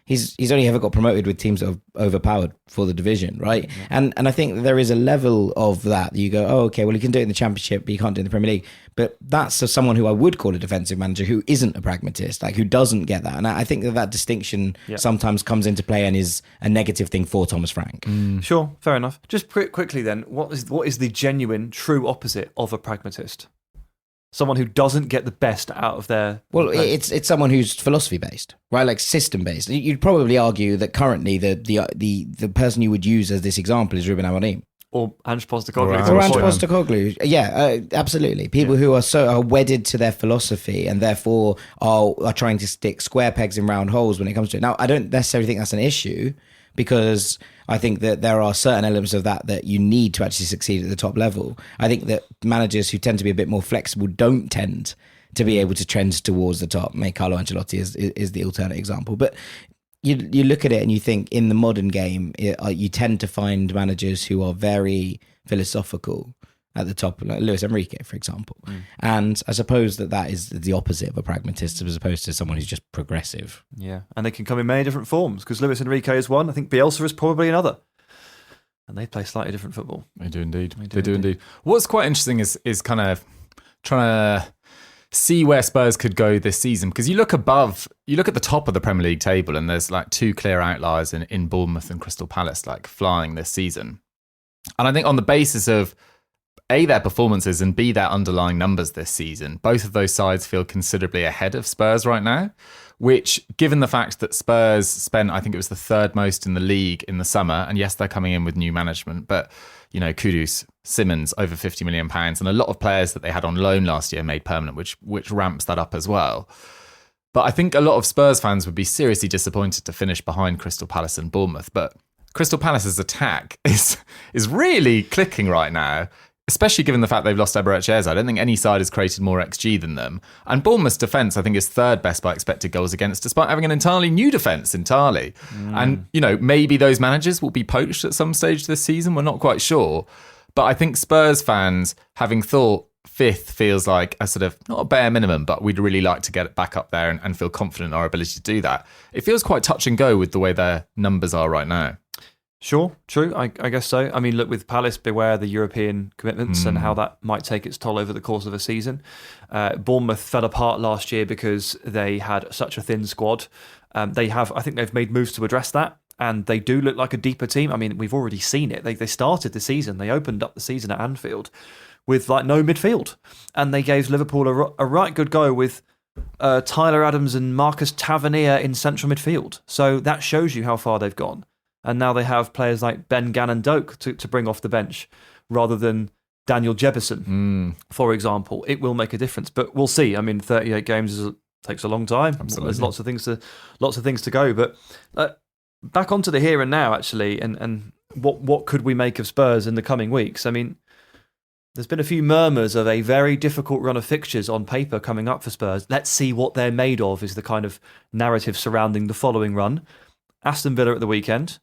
he's only ever got promoted with teams that have overpowered for the division, right? Yeah. And I think that there is a level of that you go, oh, okay, well, he can do it in the Championship, but he can't do it in the Premier League. But that's someone who I would call a defensive manager who isn't a pragmatist, who doesn't get that. And I think that distinction sometimes comes into play and is a negative thing for Thomas Frank. Sure, fair enough. Just quickly then, what is the genuine, true opposite of a pragmatist? Someone who doesn't get the best out of their... Well, it's someone who's philosophy based, right? System based. You'd probably argue that currently the person you would use as this example is Ruben Amorim. Or Ange Postecoglou. Or Ange Postecoglou. Yeah, absolutely. People who are wedded to their philosophy and therefore are trying to stick square pegs in round holes when it comes to it. Now, I don't necessarily think that's an issue, because I think that there are certain elements of that you need to actually succeed at the top level. I think that managers who tend to be a bit more flexible don't tend to be able to trend towards the top. Carlo Ancelotti is the alternate example. But you look at it and you think in the modern game, you tend to find managers who are very philosophical at the top, like Luis Enrique, for example. And I suppose that is the opposite of a pragmatist as opposed to someone who's just progressive. Yeah, and they can come in many different forms because Luis Enrique is one. I think Bielsa is probably another. And they play slightly different football. They do indeed. They do indeed. What's quite interesting is kind of trying to see where Spurs could go this season, because you look at the top of the Premier League table and there's like two clear outliers in Bournemouth and Crystal Palace like flying this season. And I think on the basis of A, their performances, and B, their underlying numbers this season, both of those sides feel considerably ahead of Spurs right now, which, given the fact that Spurs spent, I think it was the third most in the league in the summer, and yes, they're coming in with new management, but, you know, Kudus, Simmons, over £50 million, and a lot of players that they had on loan last year made permanent, which ramps that up as well. But I think a lot of Spurs fans would be seriously disappointed to finish behind Crystal Palace and Bournemouth, but Crystal Palace's attack is really clicking right now, especially given the fact they've lost Eberechi. I don't think any side has created more XG than them. And Bournemouth's defence, I think, is third best by expected goals against, despite having an entirely new defence entirely. And, you know, maybe those managers will be poached at some stage this season. We're not quite sure. But I think Spurs fans, having thought fifth feels like a sort of, not a bare minimum, but we'd really like to get it back up there and feel confident in our ability to do that. It feels quite touch and go with the way their numbers are right now. Sure, true. I guess so. I mean, look, with Palace, beware the European commitments and how that might take its toll over the course of a season. Bournemouth fell apart last year because they had such a thin squad. I think they've made moves to address that, and they do look like a deeper team. I mean, we've already seen it. They started the season. They opened up the season at Anfield with like no midfield, and they gave Liverpool a right good go with Tyler Adams and Marcus Tavernier in central midfield. So that shows you how far they've gone. And now they have players like Ben Gannon-Doak to bring off the bench rather than Daniel Jebison, for example. It will make a difference, but we'll see. I mean, 38 games takes a long time. Absolutely. There's lots of things to go. But back onto the here and now, actually, and what could we make of Spurs in the coming weeks? I mean, there's been a few murmurs of a very difficult run of fixtures on paper coming up for Spurs. Let's see what they're made of is the kind of narrative surrounding the following run. Aston Villa at the weekend.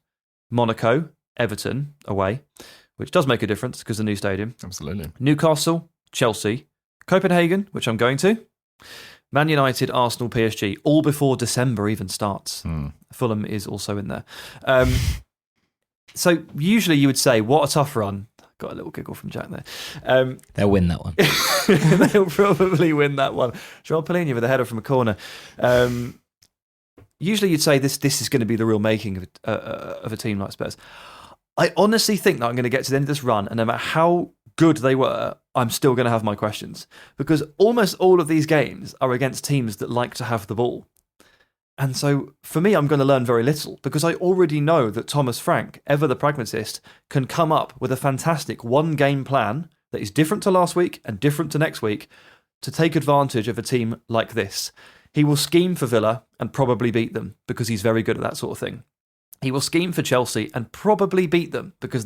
Monaco, Everton away, which does make a difference because the new stadium. Absolutely. Newcastle, Chelsea, Copenhagen, which I'm going to, Man United, Arsenal, PSG, all before December even starts. Fulham is also in there. So usually you would say, what a tough run. Got a little giggle from Jack there. They'll win that one. They'll probably win that one. João Palhinha with a header from a corner. Usually you'd say this is going to be the real making of a team like Spurs. I honestly think that I'm going to get to the end of this run, and no matter how good they were, I'm still going to have my questions. Because almost all of these games are against teams that like to have the ball. And so for me, I'm going to learn very little, because I already know that Thomas Frank, ever the pragmatist, can come up with a fantastic one-game plan that is different to last week and different to next week to take advantage of a team like this. He will scheme for Villa and probably beat them because he's very good at that sort of thing. He will scheme for Chelsea and probably beat them because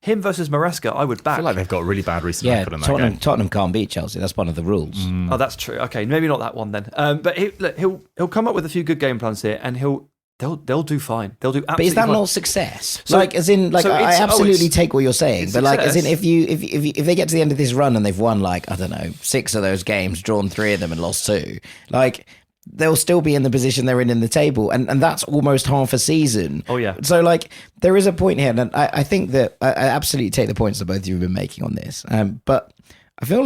him versus Maresca, I would back. I feel like they've got a really bad recent record on that game. Tottenham can't beat Chelsea. That's one of the rules. Oh, that's true. Okay, maybe not that one then. But he'll come up with a few good game plans here, and they'll do fine. They'll do absolutely fine. But is that not success? So, I absolutely take what you're saying. But as in, if they get to the end of this run and they've won 6 of those games, drawn 3 of them, and lost 2, they'll still be in the position they're in the table, and that's almost half a season. Oh yeah. So there is a point here, and I think that I absolutely take the points that both of you have been making on this. But I feel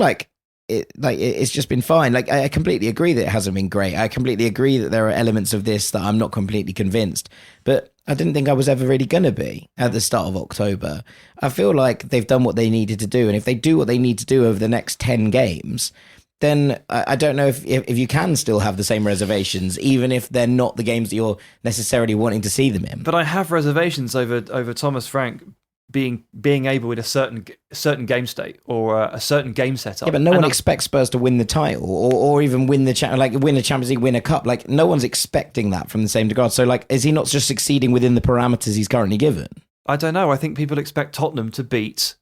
it's just been fine. I completely agree that it hasn't been great. I completely agree that there are elements of this that I'm not completely convinced. But I didn't think I was ever really going to be at the start of October. I feel like they've done what they needed to do, and if they do what they need to do over the next 10 games, then I don't know if you can still have the same reservations, even if they're not the games that you're necessarily wanting to see them in. But I have reservations over Thomas Frank being able with a certain game state or a certain game setup. Yeah, but no one expects Spurs to win the title or even win win a Champions League, win a cup. No one's expecting that from the same regard. So is he not just succeeding within the parameters he's currently given? I don't know. I think people expect Tottenham to beat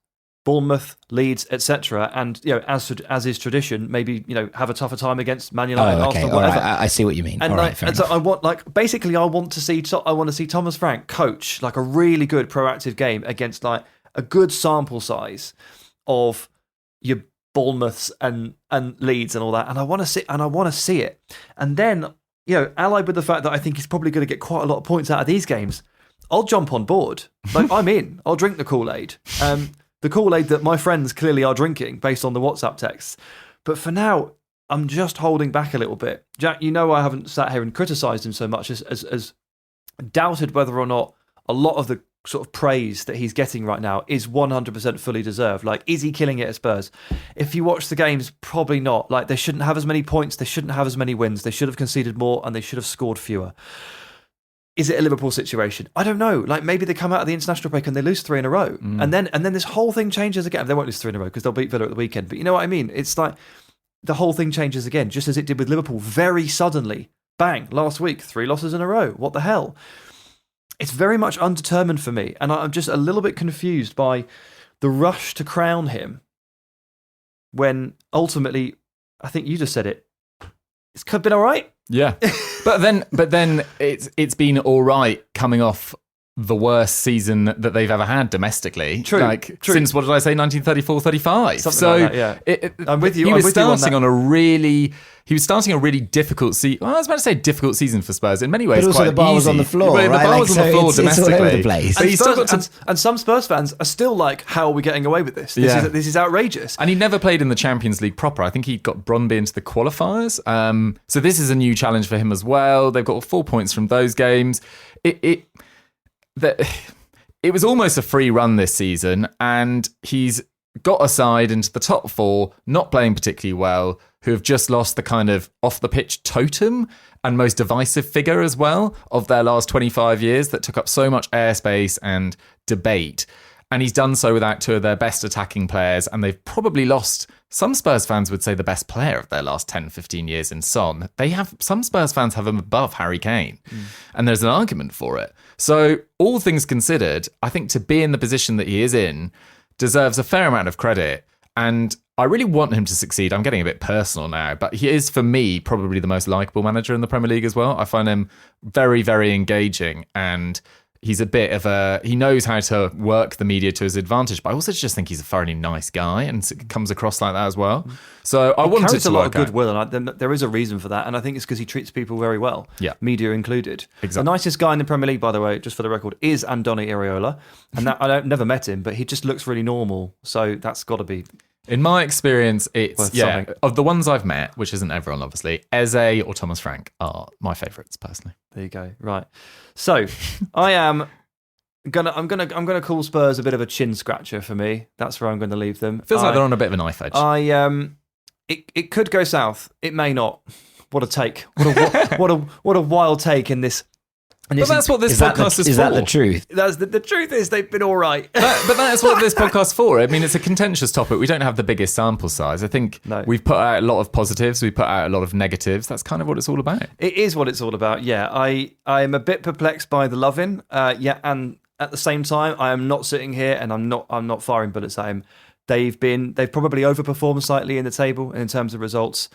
Bournemouth, Leeds, etc., and as is tradition, maybe have a tougher time against Man United, Arsenal, whatever. Right. I see what you mean. And, all right, fair enough. So I want to see Thomas Frank coach a really good proactive game against a good sample size of your Bournemouths and Leeds and all that, and I want to see it. And then, allied with the fact that I think he's probably going to get quite a lot of points out of these games, I'll jump on board. Like, I'm in. I'll drink the Kool-Aid. The Kool-Aid that my friends clearly are drinking based on the WhatsApp texts. But for now, I'm just holding back a little bit. Jack, I haven't sat here and criticised him so much as doubted whether or not a lot of the sort of praise that he's getting right now is 100% fully deserved. Like, is he killing it at Spurs? If you watch the games, probably not. Like, they shouldn't have as many points, they shouldn't have as many wins, they should have conceded more, and they should have scored fewer. Is it a Liverpool situation? I don't know. Like, maybe they come out of the international break and they lose 3 in a row. And then this whole thing changes again. They won't lose 3 in a row because they'll beat Villa at the weekend. But you know what I mean? It's like the whole thing changes again, just as it did with Liverpool very suddenly. Bang, last week, 3 losses in a row. What the hell? It's very much undetermined for me. And I'm just a little bit confused by the rush to crown him when ultimately, I think you just said it, it's been all right. Yeah. But then it's been all right coming off the worst season that they've ever had domestically. True. Since, what did I say, 1934-35. Something like that, yeah. I'm with you. He was starting a really difficult season. Well, I was about to say difficult season for Spurs. In many ways, but also quite the bar easy. was on the floor, The bar was on the floor domestically. It's all over the place. But he's still got and some Spurs fans are still like, how are we getting away with this? This is outrageous. And he never played in the Champions League proper. I think he got Brøndby into the qualifiers. So this is a new challenge for him as well. They've got 4 points from those games. It was almost a free run this season, and he's got a side into the top 4, not playing particularly well, who have just lost the kind of off-the-pitch totem and most divisive figure as well of their last 25 years that took up so much airspace and debate. And he's done so without 2 of their best attacking players, and they've probably lost, some Spurs fans would say, the best player of their last 10, 15 years in Son. Some Spurs fans have him above Harry Kane, and there's an argument for it. So all things considered, I think to be in the position that he is in deserves a fair amount of credit, and I really want him to succeed. I'm getting a bit personal now, but he is, for me, probably the most likeable manager in the Premier League as well. I find him very, very engaging, and he's he knows how to work the media to his advantage, but I also just think he's a thoroughly nice guy and it comes across like that as well. So I want it to a lot work of goodwill, and there is a reason for that, and I think it's because he treats people very well, media included. Exactly. The nicest guy in the Premier League, by the way, just for the record, is Andoni Iraola, and I've never met him, but he just looks really normal, so that's got to be... In my experience, it's something. Of the ones I've met, which isn't everyone, obviously, Eze or Thomas Frank are my favourites personally. There you go. Right. So I'm gonna call Spurs a bit of a chin scratcher for me. That's where I'm going to leave them. Feels like they're on a bit of a knife edge. It could go south. It may not. What a take! What a wild take in this. But that's what this podcast is for. Is that the truth? The truth is they've been all right. But that's what this podcast is for. I mean, it's a contentious topic. We don't have the biggest sample size. I think we've put out a lot of positives. We put out a lot of negatives. That's kind of what it's all about. It is what it's all about. Yeah, I am a bit perplexed by the Lovin. And at the same time, I am not sitting here and I'm not firing bullets at him. They've probably overperformed slightly in the table in terms of results.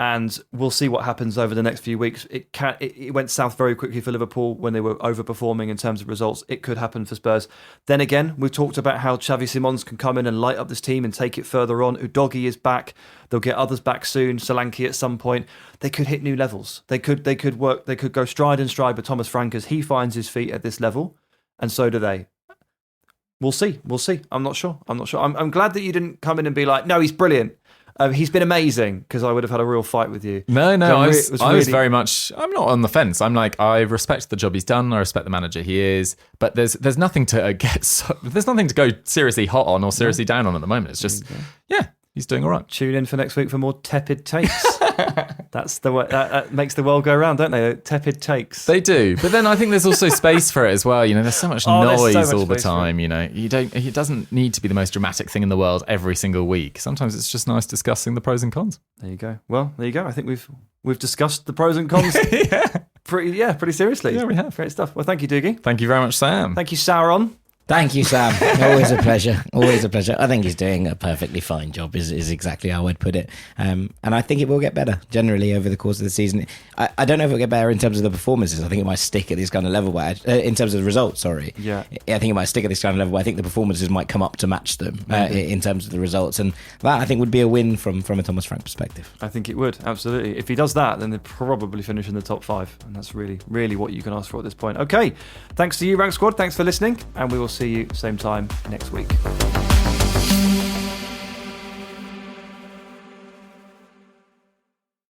And we'll see what happens over the next few weeks. It went south very quickly for Liverpool when they were overperforming in terms of results. It could happen for Spurs. Then again, we've talked about how Xavi Simons can come in and light up this team and take it further on. Dougie is back. They'll get others back soon. Solanke at some point. They could hit new levels. They could work. They could go stride and stride with Thomas Frank as he finds his feet at this level, and so do they. We'll see. I'm not sure. I'm glad that you didn't come in and be like, no, he's brilliant. He's been amazing, because I would have had a real fight with you. No, I was very much... I'm not on the fence. I'm like, I respect the job he's done. I respect the manager he is. But there's nothing to there's nothing to go seriously hot on or seriously down on at the moment. It's just, he's doing all right. Tune in for next week for more tepid takes. That's the way that makes the world go round, don't they? Tepid takes. They do, but then I think there's also space for it as well. You know, there's so much noise all the time. You know, it doesn't need to be the most dramatic thing in the world every single week. Sometimes it's just nice discussing the pros and cons. There you go. Well, there you go. I think we've discussed the pros and cons. pretty seriously. Yeah, we have. Great stuff. Well, thank you, Dougie. Thank you very much, Sam. Thank you, Sauron. Thank you, Sam. Always a pleasure. Always a pleasure. I think he's doing a perfectly fine job, is exactly how I'd put it. And I think it will get better generally over the course of the season. I don't know if it'll get better in terms of the performances. I think it might stick at this kind of level, but in terms of the results, sorry. Yeah. I think it might stick at this kind of level, but I think the performances might come up to match them in terms of the results. And that, I think, would be a win from a Thomas Frank perspective. I think it would, absolutely. If he does that, then they'll probably finish in the top 5. And that's really, really what you can ask for at this point. Okay. Thanks to you, Rank Squad. Thanks for listening. And we will see you same time next week.